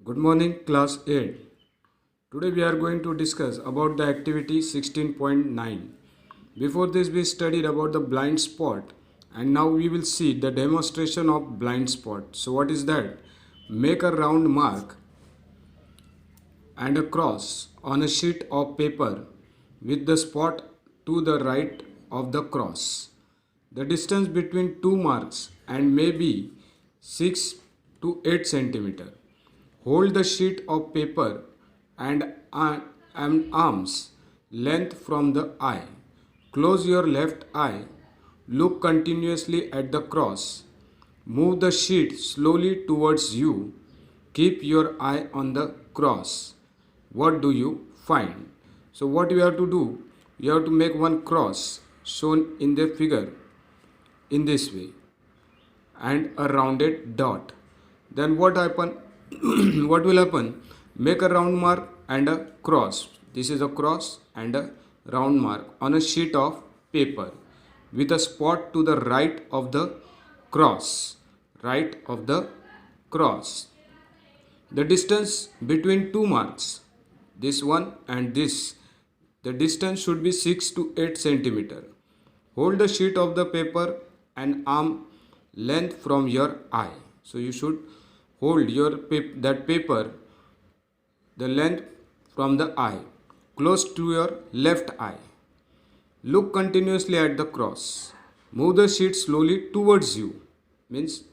Good morning, class 8. Today we are going to discuss about the activity 16.9. Before this we studied about the blind spot and now we will see the demonstration of blind spot. So what is that? Make a round mark and a cross on a sheet of paper with the spot to the right of the cross. The distance between two marks and may be 6 to 8 centimeter. Hold the sheet of paper and an arm's length from the eye. Close your left eye. Look continuously at the cross. Move the sheet slowly towards you. Keep your eye on the cross. What do you find? So what you have to do? You have to make one cross shown in the figure in this way and a rounded dot. Then what happen? What will happen? Make a round mark and a cross. This is a cross and a round mark on a sheet of paper with a spot to the right of the cross. Right of the cross. The distance between two marks, this one and this, the distance should be 6 to 8 centimeter. Hold the sheet of the paper an arm length from your eye. So you should hold that paper the length from the eye close to your left eye. Look continuously at the cross. Move the sheet slowly towards you. Means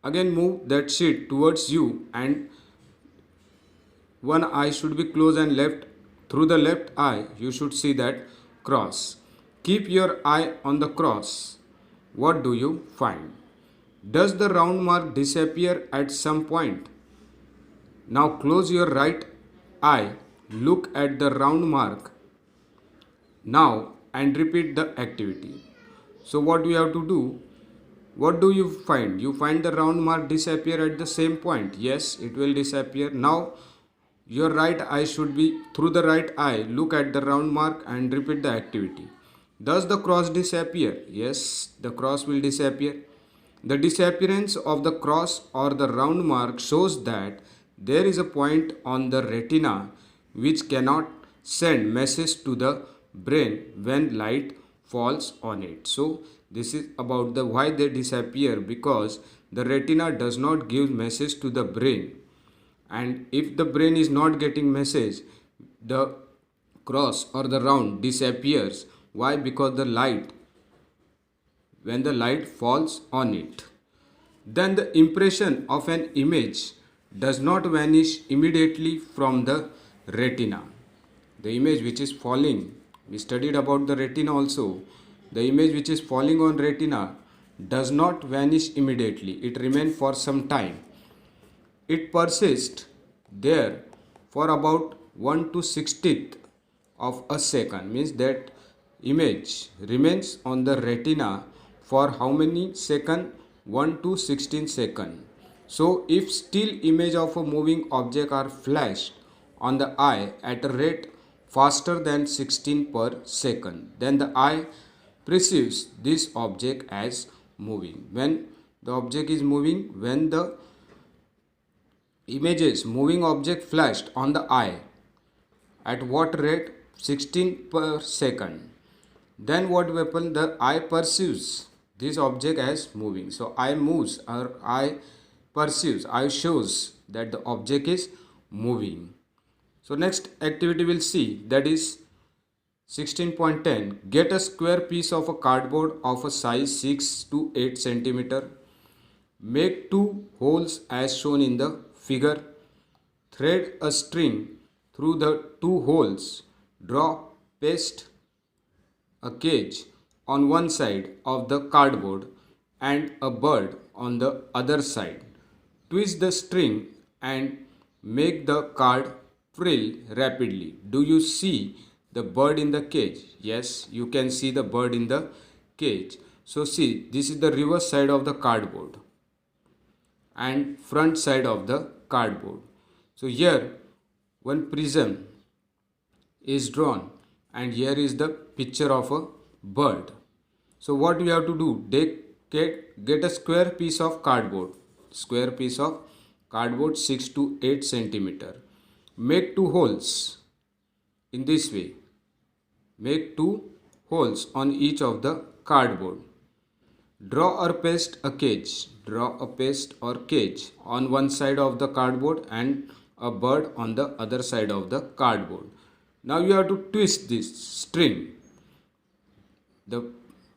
again move that sheet towards you and one eye should be closed and left. Through the left eye you should see that cross. Keep your eye on the cross. What do you find? Does the round mark disappear at some point? Now close your right eye, look at the round mark now and repeat the activity. So what we have to do? What do you find? You find the round mark disappear at the same point. Yes, it will disappear. Now your right eye should be through the right eye, look at the round mark and repeat the activity. Does the cross disappear? Yes, the cross will disappear. The disappearance of the cross or the round mark shows that there is a point on the retina which cannot send message to the brain when light falls on it. So this is about the why they disappear, because the retina does not give message to the brain, and if the brain is not getting message, the cross or the round disappears. Why? Because the light, when the light falls on it, then the impression of an image does not vanish immediately from the retina. The image which is falling, we studied about the retina also. The image which is falling on retina does not vanish immediately. It remains for some time. It persists there for about 1 to 60th of a second. Means that image remains on the retina for how many second? 1 to 16 second. So if still image of a moving object are flashed on the eye at a rate faster than 16 per second, then the eye perceives this object as moving. When the object is moving, when the images moving object flashed on the eye at what rate? 16 per second. Then what will happen? The eye perceives this object as moving. So eye moves or eye perceives, eye shows that the object is moving. So next activity we'll see, that is 16.10. Get a square piece of a cardboard of a size 6 to 8 centimeter. Make two holes as shown in the figure. Thread a string through the two holes. Draw paste a cage on one side of the cardboard and a bird on the other side. Twist the string and make the card frill rapidly. Do you see the bird in the cage? Yes, you can see the bird in the cage. So see, this is the reverse side of the cardboard and front side of the cardboard. So here one prism is drawn and here is the picture of a bird. So what we have to do? Get a square piece of cardboard. Square piece of cardboard 6 to 8 centimeter. Make two holes in this way. Make two holes on each of the cardboard. Draw or paste a cage. Draw a paste or cage on one side of the cardboard and a bird on the other side of the cardboard. Now you have to twist this string. The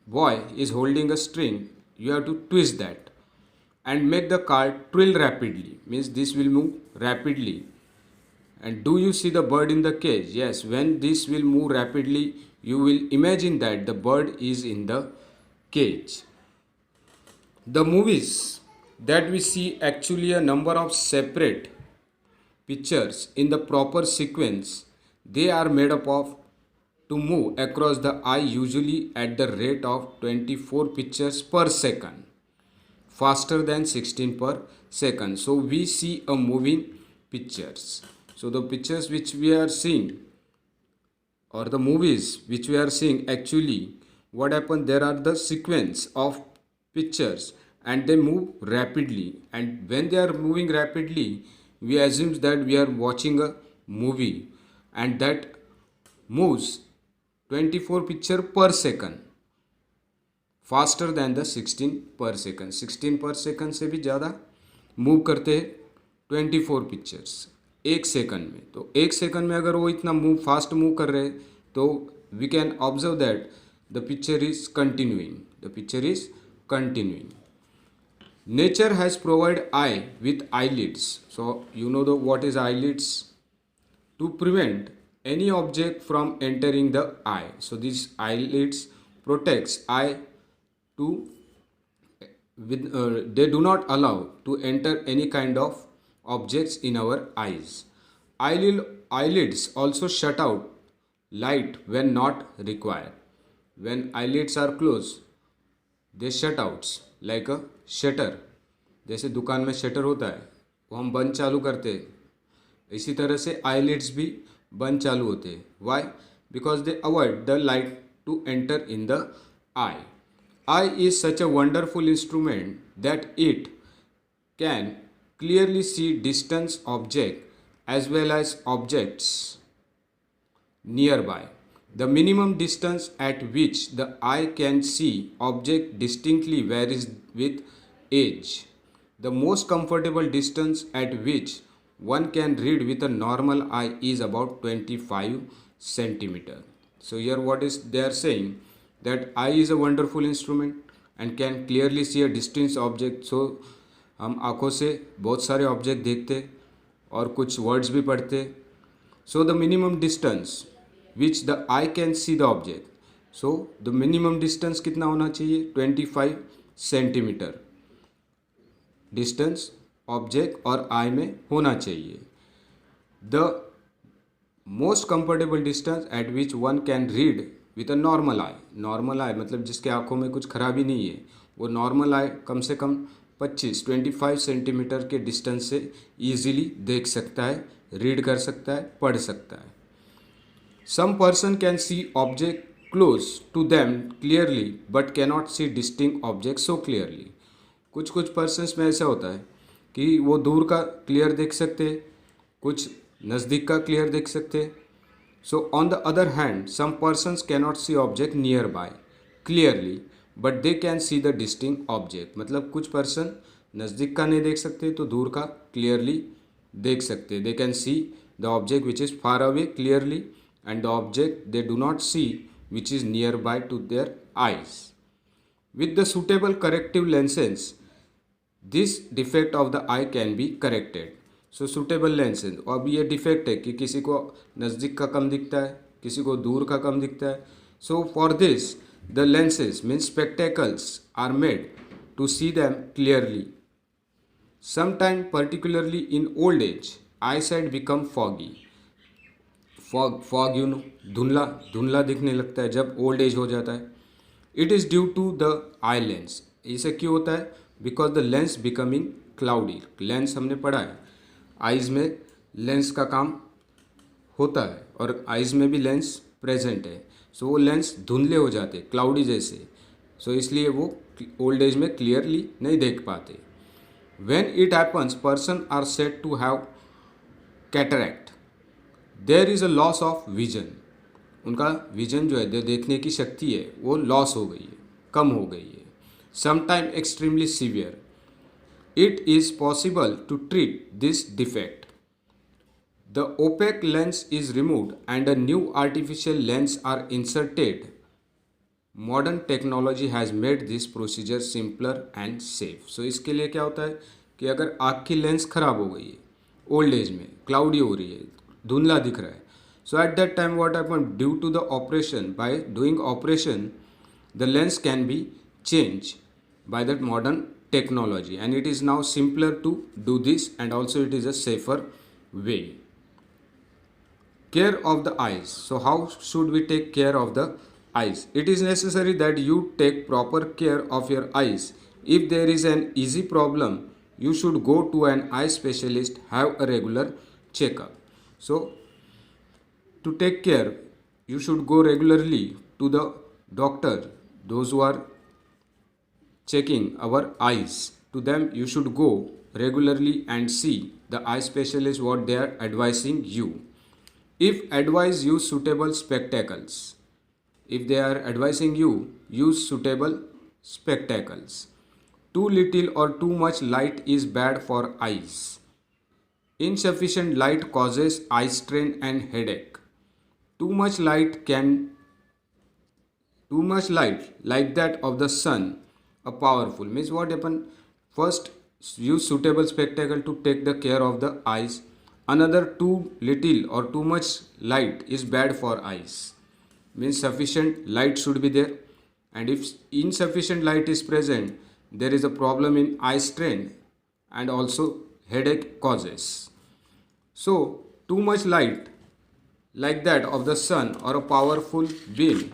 boy is holding a string. You have to twist that and make the card twirl rapidly. Means this will move rapidly. And do you see the bird in the cage? Yes, when this will move rapidly, you will imagine that the bird is in the cage. The movies that we see actually a number of separate pictures in the proper sequence. They are made up of to move across the eye usually at the rate of 24 pictures per second, faster than 16 per second. So we see a moving pictures. So the pictures which we are seeing or the movies which we are seeing, actually what happened, there are the sequence of pictures and they move rapidly, and when they are moving rapidly we assume that we are watching a movie and that moves 24 picture per second, faster than the 16 पर second. 16 पर second से भी ज़्यादा move करते हैं 24 pictures एक second में. तो एक सेकंड में अगर वो इतना फास्ट मूव कर रहे हैं तो we can observe that the picture is continuing. The picture is continuing. Nature has provide eye with eyelids. So you know the what is eyelids? To prevent any object from entering the eye. So these eyelids protects eye to they do not allow to enter any kind of objects in our eyes. Eyelids also shut out light when not required. When eyelids are closed, they shut out like a shutter. जैसे दुकान में shutter होता है वो हम बंद चालू करते हैं, इसी तरह से eyelids भी बंद चालू होते हैं. Why? Because they avoid the light to enter in the eye. Eye is such a wonderful instrument that it can clearly see distant objects as well as objects nearby. The minimum distance at which the eye can see object distinctly varies with age. The most comfortable distance at which one can read with a normal eye is about 25 centimeter. So here what is they are saying, that eye is a wonderful instrument and can clearly see a distant object. So हम आँखों से बहुत सारे object देखते और कुछ words भी पढ़ते. So the minimum distance which the eye can see the object. So the minimum distance कितना होना चाहिए? 25 सेंटीमीटर डिस्टेंस ऑब्जेक्ट और आई में होना चाहिए. The most comfortable distance at which one can read with a normal eye. Normal eye मतलब जिसके आँखों में कुछ खराबी नहीं है, वो नॉर्मल आई कम से कम 25 सेंटीमीटर के डिस्टेंस से ईजिली देख सकता है, रीड कर सकता है, पढ़ सकता है. Some person can see object close to them clearly but cannot see distinct object so clearly. कुछ पर्सन्स में ऐसा होता है कि वो दूर का क्लियर देख सकते हैं, कुछ नज़दीक का क्लियर देख सकते हैं. So on the other hand some persons cannot see object nearby clearly but they can see the distinct object. मतलब कुछ पर्सन नज़दीक का नहीं देख सकते तो दूर का क्लियरली देख सकते. दे can see the object which is far away clearly and the object they do not see which is nearby to their eyes. With the suitable corrective lenses, this defect of the eye can be corrected. So suitable lenses. अब ये defect है कि किसी को नज़दीक का कम दिखता है, किसी को दूर का कम दिखता है. So for this, the lenses means spectacles are made to see them clearly. Sometimes, particularly in old age, eyesight become foggy. Fog you know धुंधला दिखने लगता है जब ओल्ड एज हो जाता है. It is due to the eye lens. इसे क्यों होता है? Because the lens becoming cloudy. Lens हमने पढ़ा है, आइज़ में लेंस का काम होता है और आइज़ में भी लेंस प्रेजेंट है. सो वो लेंस धुंधले हो जाते, क्लाउडी जैसे. सो इसलिए वो ओल्ड एज में क्लियरली नहीं देख पाते. When it happens, person are said to have cataract. There is a loss of vision. उनका विजन जो है, जो देखने की शक्ति है, वो लॉस हो गई है, कम हो गई है. Sometime extremely severe. It is possible to treat this defect. The opaque lens is removed and a new artificial lens are inserted. Modern technology has made this procedure simpler and safe. So इसके लिए क्या होता है कि अगर आँख की lens खराब हो गई है, ओल्ड एज में क्लाउडी हो रही है, धुंधला दिख रहा है, so at that time what happened, due to the operation, by doing operation the lens can be changed by that modern technology, and it is now simpler to do this, and also it is a safer way. Care of the eyes. So how should we take care of the eyes? It is necessary that you take proper care of your eyes. If there is an easy problem, you should go to an eye specialist, have a regular checkup. So to take care, you should go regularly to the doctor, those who are checking our eyes. To them you should go regularly and see the eye specialist what they are advising you. If advise, use suitable spectacles. If they are advising you, use suitable spectacles. Too little or too much light is bad for eyes. Insufficient light causes eye strain and headache. Too much light like that of the sun, a powerful, means what happen? First, use suitable spectacle to take the care of the eyes. Another, too little or too much light is bad for eyes, means sufficient light should be there, and if insufficient light is present, there is a problem in eye strain and also headache causes. So too much light like that of the sun or a powerful beam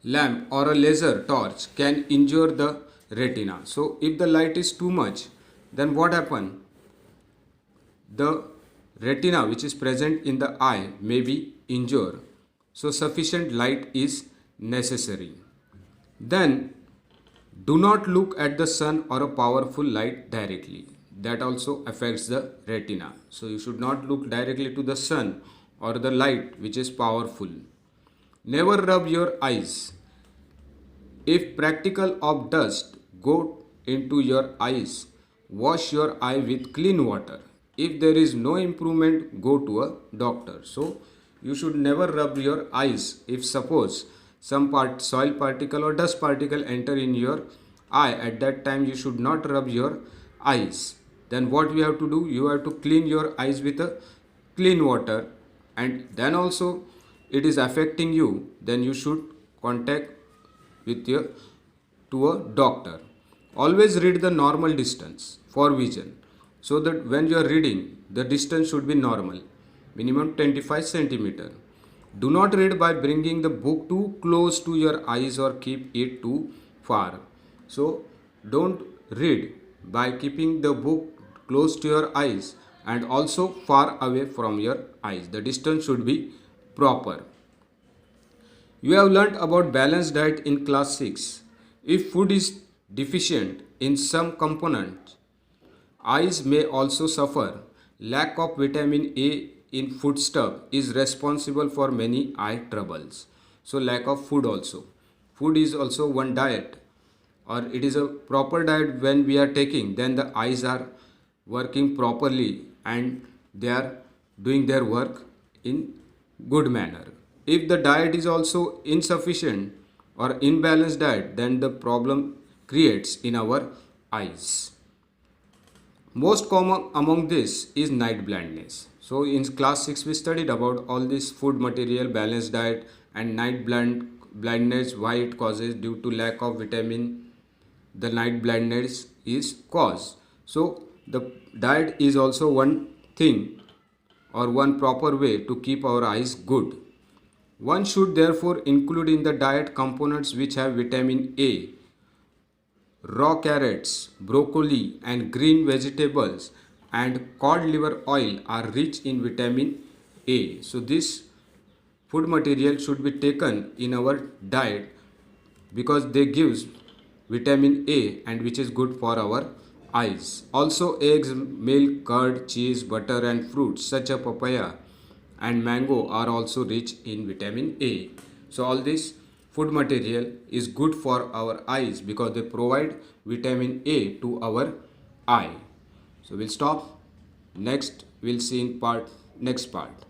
lamp or a laser torch can injure the retina. So if the light is too much, then what happen? The retina which is present in the eye may be injured. So sufficient light is necessary. Then do not look at the sun or a powerful light directly. That also affects the retina. So you should not look directly to the sun or the light which is powerful. Never rub your eyes. If practical of dust go into your eyes, wash your eye with clean water. If there is no improvement, go to a doctor. So you should never rub your eyes. If suppose some soil particle or dust particle enter in your eye, at that time you should not rub your eyes. Then what we have to do? You have to clean your eyes with a clean water, and then also it is affecting you, then you should contact with your to a doctor. Always read the normal distance for vision, so that when you are reading, the distance should be normal, minimum 25 centimeter. Do not read by bringing the book too close to your eyes or keep it too far. So don't read by keeping the book close to your eyes and also far away from your eyes. The distance should be proper. You have learnt about balanced diet in class 6. If food is deficient in some components, eyes may also suffer. Lack of vitamin A in foodstuff is responsible for many eye troubles. So lack of food also. Food is also one diet, or it is a proper diet when we are taking, then the eyes are working properly and they are doing their work in good manner. If the diet is also insufficient or imbalanced diet, then the problem creates in our eyes. Most common among this is night blindness. So in class 6 we studied about all this food material, balanced diet and blindness, why it causes due to lack of vitamin. The night blindness is caused. So the diet is also one thing or one proper way to keep our eyes good. One should therefore include in the diet components which have vitamin A. Raw carrots, broccoli and green vegetables and cod liver oil are rich in vitamin A. So this food material should be taken in our diet because they gives vitamin A and which is good for our eyes. Also, eggs, milk, curd, cheese, butter, and fruits such as papaya and mango are also rich in vitamin A. So, all this food material is good for our eyes because they provide vitamin A to our eye. So, we'll stop. Next, we'll see in next part.